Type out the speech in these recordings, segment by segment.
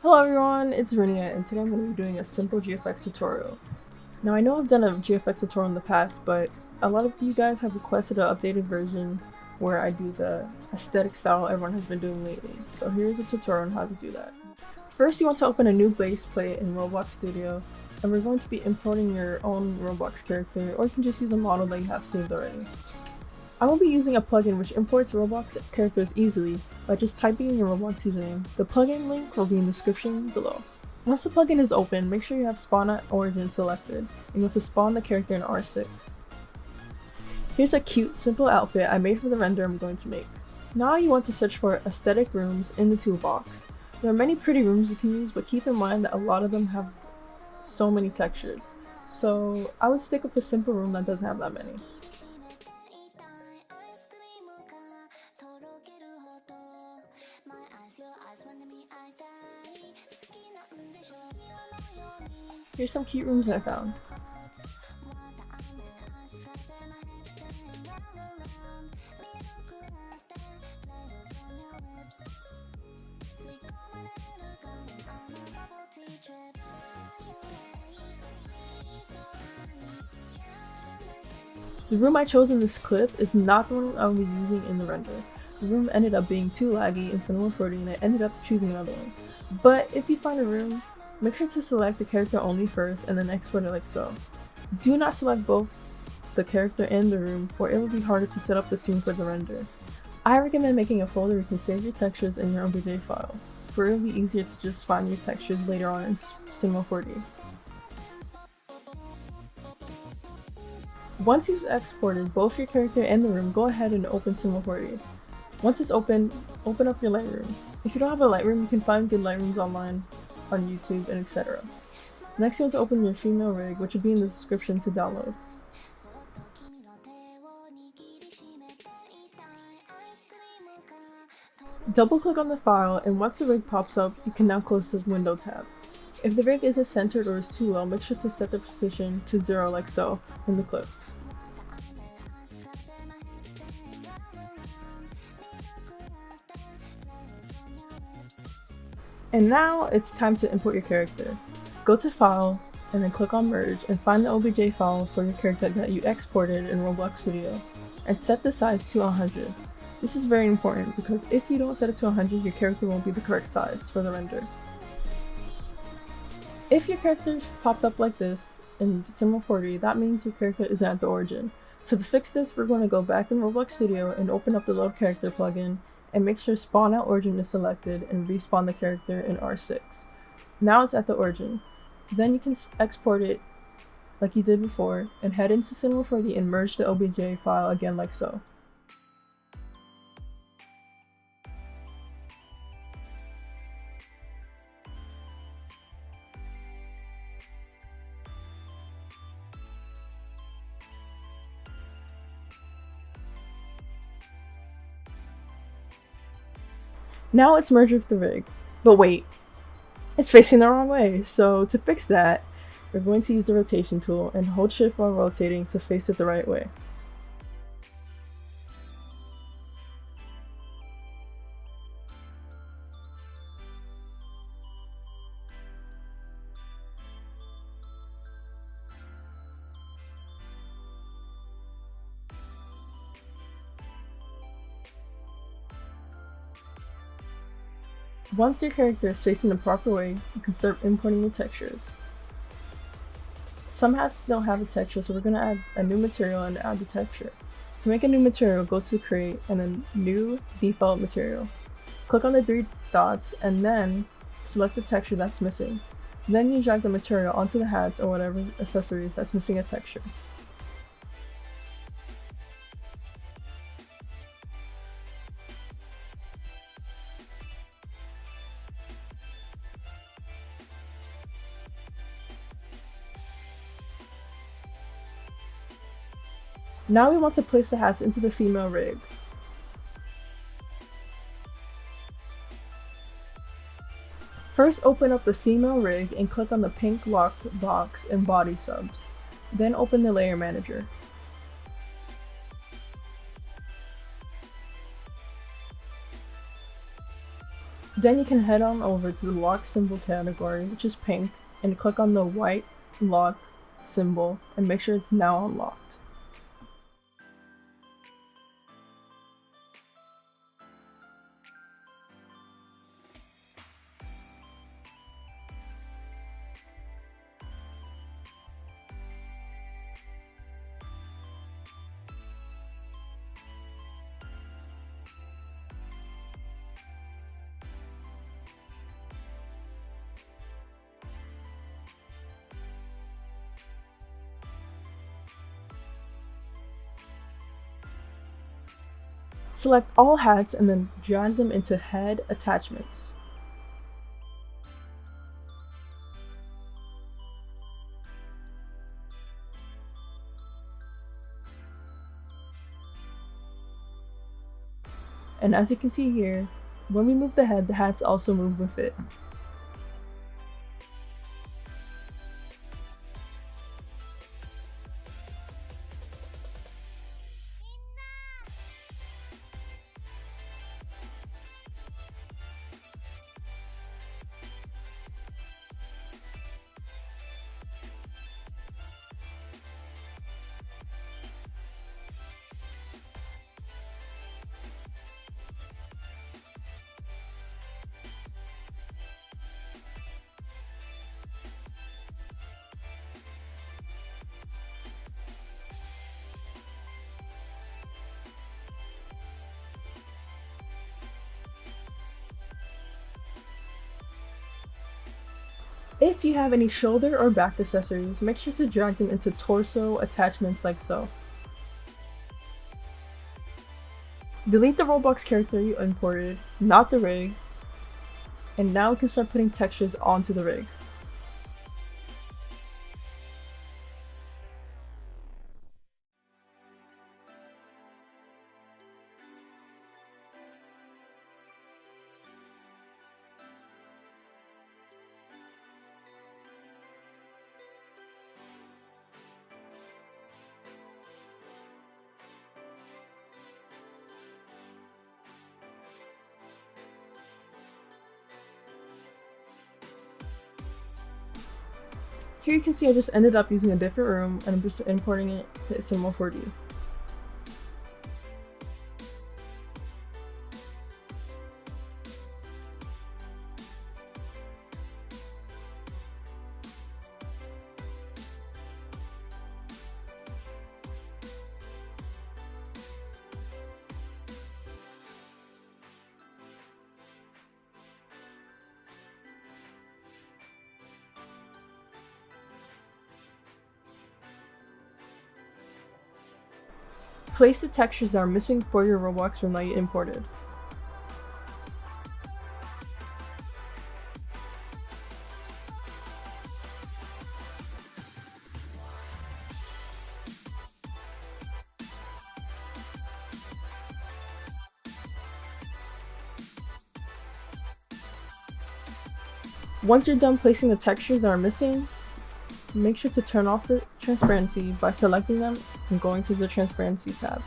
Hello everyone, it's Renia, and today I'm going to be doing a simple GFX tutorial. Now I know I've done a GFX tutorial in the past, but a lot of you guys have requested an updated version where I do the aesthetic style everyone has been doing lately. So here's a tutorial on how to do that. First, you want to open a new base plate in Roblox Studio, and we're going to be importing your own Roblox character, or you can just use a model that you have saved already. I will be using a plugin which imports Roblox characters easily by just typing in your Roblox username. The plugin link will be in the description below. Once the plugin is open, make sure you have Spawn at Origin selected, and you want to spawn the character in R6. Here's a cute, simple outfit I made for the render I'm going to make. Now you want to search for aesthetic rooms in the toolbox. There are many pretty rooms you can use, but keep in mind that a lot of them have so many textures. So I would stick with a simple room that doesn't have that many. Here's some cute rooms I found. The room I chose in this clip is not the one I will be using in the render. The room ended up being too laggy in Cinema 40 and I ended up choosing another one. But if you find a room, make sure to select the character only first and then export it like so. Do not select both the character and the room, for it will be harder to set up the scene for the render. I recommend making a folder where you can save your textures in your OBJ file, for it will be easier to just find your textures later on in Cinema 40. Once you've exported both your character and the room, go ahead and open Cinema 40. Once it's open, open up your Lightroom. If you don't have a Lightroom, you can find good Lightrooms online, on YouTube, and etc. Next, you want to open your female rig, which will be in the description to download. Double click on the file, and once the rig pops up, you can now close the window tab. If the rig isn't centered or is too low, make sure to set the position to 0 like so in the clip. And now it's time to import your character. Go to File, and then click on Merge, and find the OBJ file for your character that you exported in Roblox Studio, and set the size to 100. This is very important because if you don't set it to 100, your character won't be the correct size for the render. If your character popped up like this in Cinema 40, that means your character isn't at the origin. So to fix this, we're going to go back in Roblox Studio and open up the Load Character plugin, and make sure Spawn at Origin is selected and respawn the character in R6. Now it's at the origin. Then you can export it like you did before and head into Cinema 40 and merge the OBJ file again like so. Now it's merged with the rig, but wait, it's facing the wrong way. So to fix that, we're going to use the rotation tool and hold shift while rotating to face it the right way. Once your character is facing the proper way, you can start importing the textures. Some hats don't have a texture, so we're going to add a new material and add the texture. To make a new material, go to Create and then New Default Material. Click on the 3 dots and then select the texture that's missing. Then you drag the material onto the hats or whatever accessories that's missing a texture. Now we want to place the hats into the female rig. First, open up the female rig and click on the pink locked box in body subs. Then open the layer manager. Then you can head on over to the lock symbol category, which is pink, and click on the white lock symbol and make sure it's now unlocked. Select all hats and then drag them into head attachments. And as you can see here, when we move the head, the hats also move with it. If you have any shoulder or back accessories, make sure to drag them into torso attachments like so. Delete the Roblox character you imported, not the rig, and now we can start putting textures onto the rig. Here you can see I just ended up using a different room and I'm just importing it to Cinema 4D. Place the textures that are missing for your Roblox room that you imported. Once you're done placing the textures that are missing, make sure to turn off the transparency by selecting them and going to the transparency tab.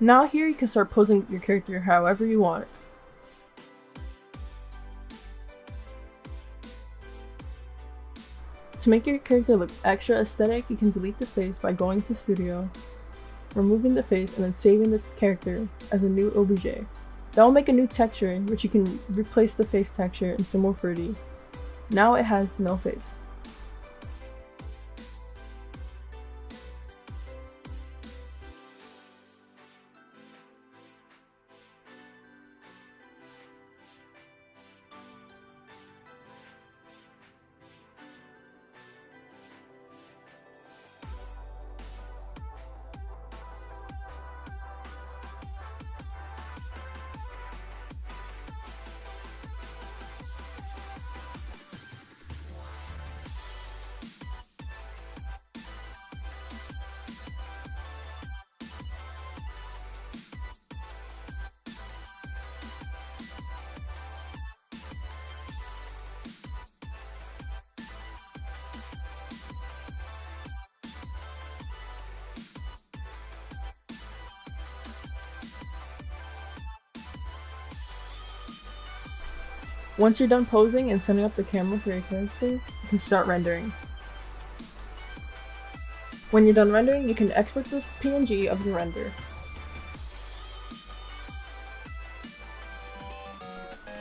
Now here you can start posing your character however you want. To make your character look extra aesthetic, you can delete the face by going to Studio, removing the face, and then saving the character as a new obj. That will make a new texture, which you can replace the face texture in Cinema 4D. Now it has no face. Once you're done posing and setting up the camera for your character, you can start rendering. When you're done rendering, you can export the PNG of your render.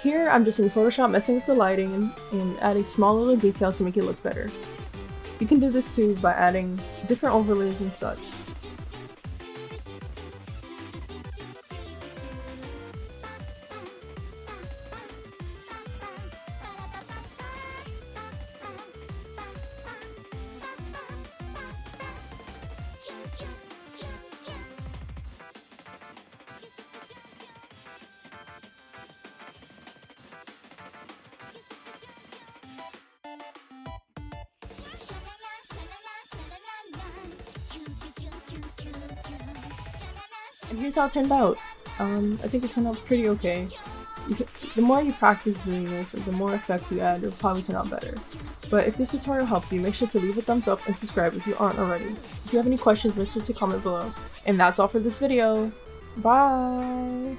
Here, I'm just in Photoshop messing with the lighting and adding small little details to make it look better. You can do this too by adding different overlays and such. And here's how it turned out. I think it turned out pretty okay. The more you practice doing this, the more effects you add, it'll probably turn out better. But if this tutorial helped you, make sure to leave a thumbs up and subscribe if you aren't already. If you have any questions, make sure to comment below. And that's all for this video. Bye!